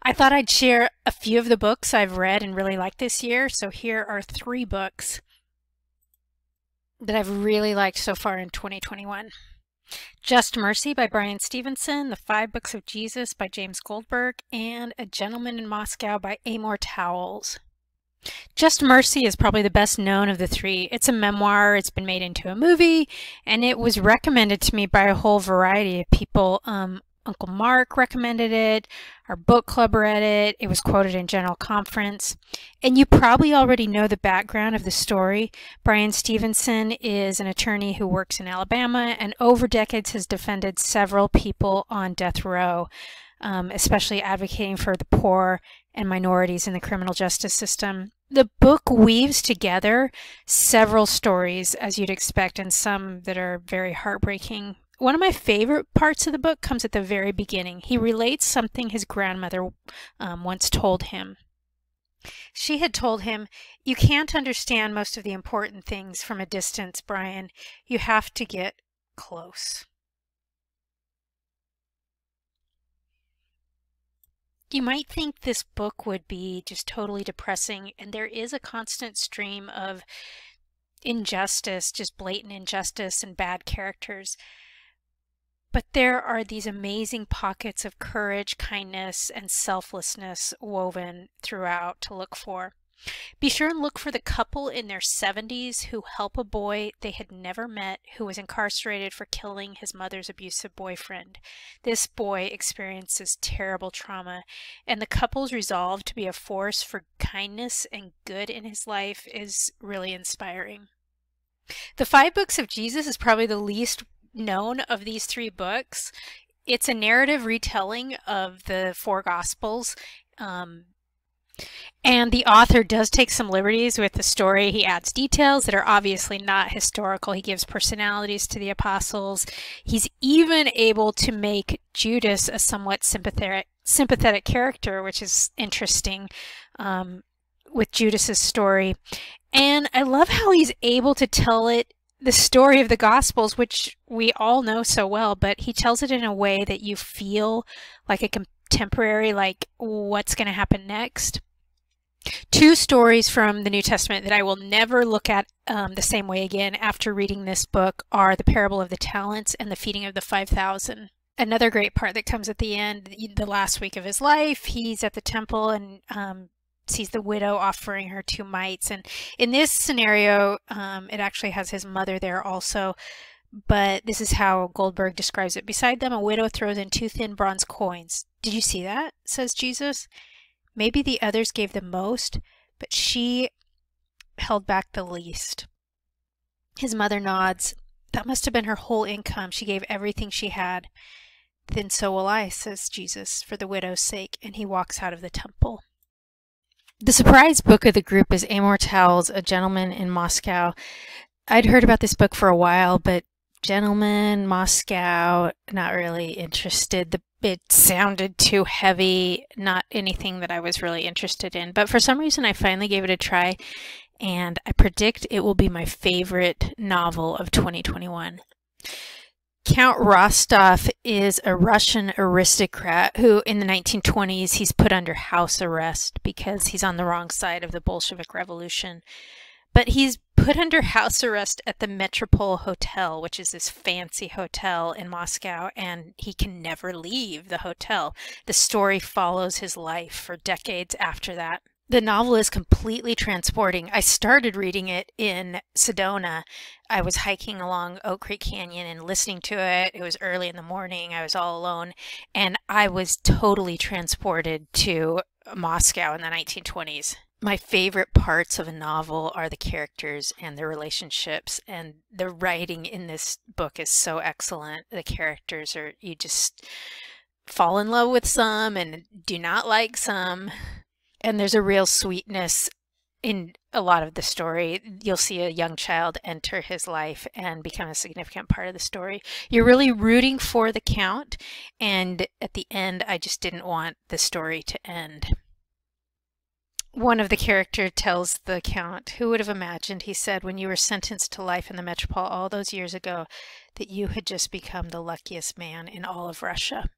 I thought I'd share a few of the books I've read and really liked this year. So here are three books that I've really liked so far in 2021. Just Mercy by Brian Stevenson, The Five Books of Jesus by James Goldberg, and A Gentleman in Moscow by Amor Towles. Just Mercy is probably the best known of the three. It's a memoir, it's been made into a movie, and it was recommended to me by a whole variety of people. Uncle Mark recommended it, our book club read it, it was quoted in General Conference, and you probably already know the background of the story. Brian Stevenson is an attorney who works in Alabama and over decades has defended several people on death row, especially advocating for the poor and minorities in the criminal justice system. The book weaves together several stories, as you'd expect, and some that are very heartbreaking. One of my favorite parts of the book comes at the very beginning. He relates something his grandmother once told him. She had told him, "You can't understand most of the important things from a distance, Brian. You have to get close." You might think this book would be just totally depressing, and there is a constant stream of injustice, just blatant injustice and bad characters. But there are these amazing pockets of courage, kindness, and selflessness woven throughout to look for. Be sure and look for the couple in their 70s who help a boy they had never met who was incarcerated for killing his mother's abusive boyfriend. This boy experiences terrible trauma, and the couple's resolve to be a force for kindness and good in his life is really inspiring. The Five Books of Jesus is probably the least known of these three books. It's a narrative retelling of the four Gospels. And the author does take some liberties with the story. He adds details that are obviously not historical. He gives personalities to the apostles. He's even able to make Judas a somewhat sympathetic character, which is interesting with Judas's story. And I love how he's able to tell the story of the Gospels, which we all know so well, but he tells it in a way that you feel like a contemporary, like what's going to happen next. Two stories from the New Testament that I will never look at the same way again after reading this book are the parable of the talents and the feeding of the 5,000. Another great part that comes at the end, the last week of his life, he's at the temple and sees the widow offering her 2 mites. And in this scenario, it actually has his mother there also. But this is how Goldberg describes it. Beside them, a widow throws in 2 thin bronze coins. "Did you see that?" says Jesus. "Maybe the others gave the most, but she held back the least." His mother nods. "That must have been her whole income. She gave everything she had." "Then so will I," says Jesus, "for the widow's sake," and he walks out of the temple. The surprise book of the group is Amor Towles, A Gentleman in Moscow. I'd heard about this book for a while, but Gentleman, Moscow, not really interested. It sounded too heavy, not anything that I was really interested in. But for some reason, I finally gave it a try, and I predict it will be my favorite novel of 2021. Count Rostov is a Russian aristocrat who in the 1920s he's put under house arrest because he's on the wrong side of the Bolshevik Revolution. But he's put under house arrest at the Metropole Hotel, which is this fancy hotel in Moscow, and he can never leave the hotel. The story follows his life for decades after that. The novel is completely transporting. I started reading it in Sedona. I was hiking along Oak Creek Canyon and listening to it. It was early in the morning. I was all alone, and I was totally transported to Moscow in the 1920s. My favorite parts of a novel are the characters and the relationships, and the writing in this book is so excellent. The characters are, you just fall in love with some and do not like some. And there's a real sweetness in a lot of the story. You'll see a young child enter his life and become a significant part of the story. You're really rooting for the Count, and at the end, I just didn't want the story to end. One of the characters tells the Count, "Who would have imagined," he said, "when you were sentenced to life in the Metropole all those years ago, that you had just become the luckiest man in all of Russia."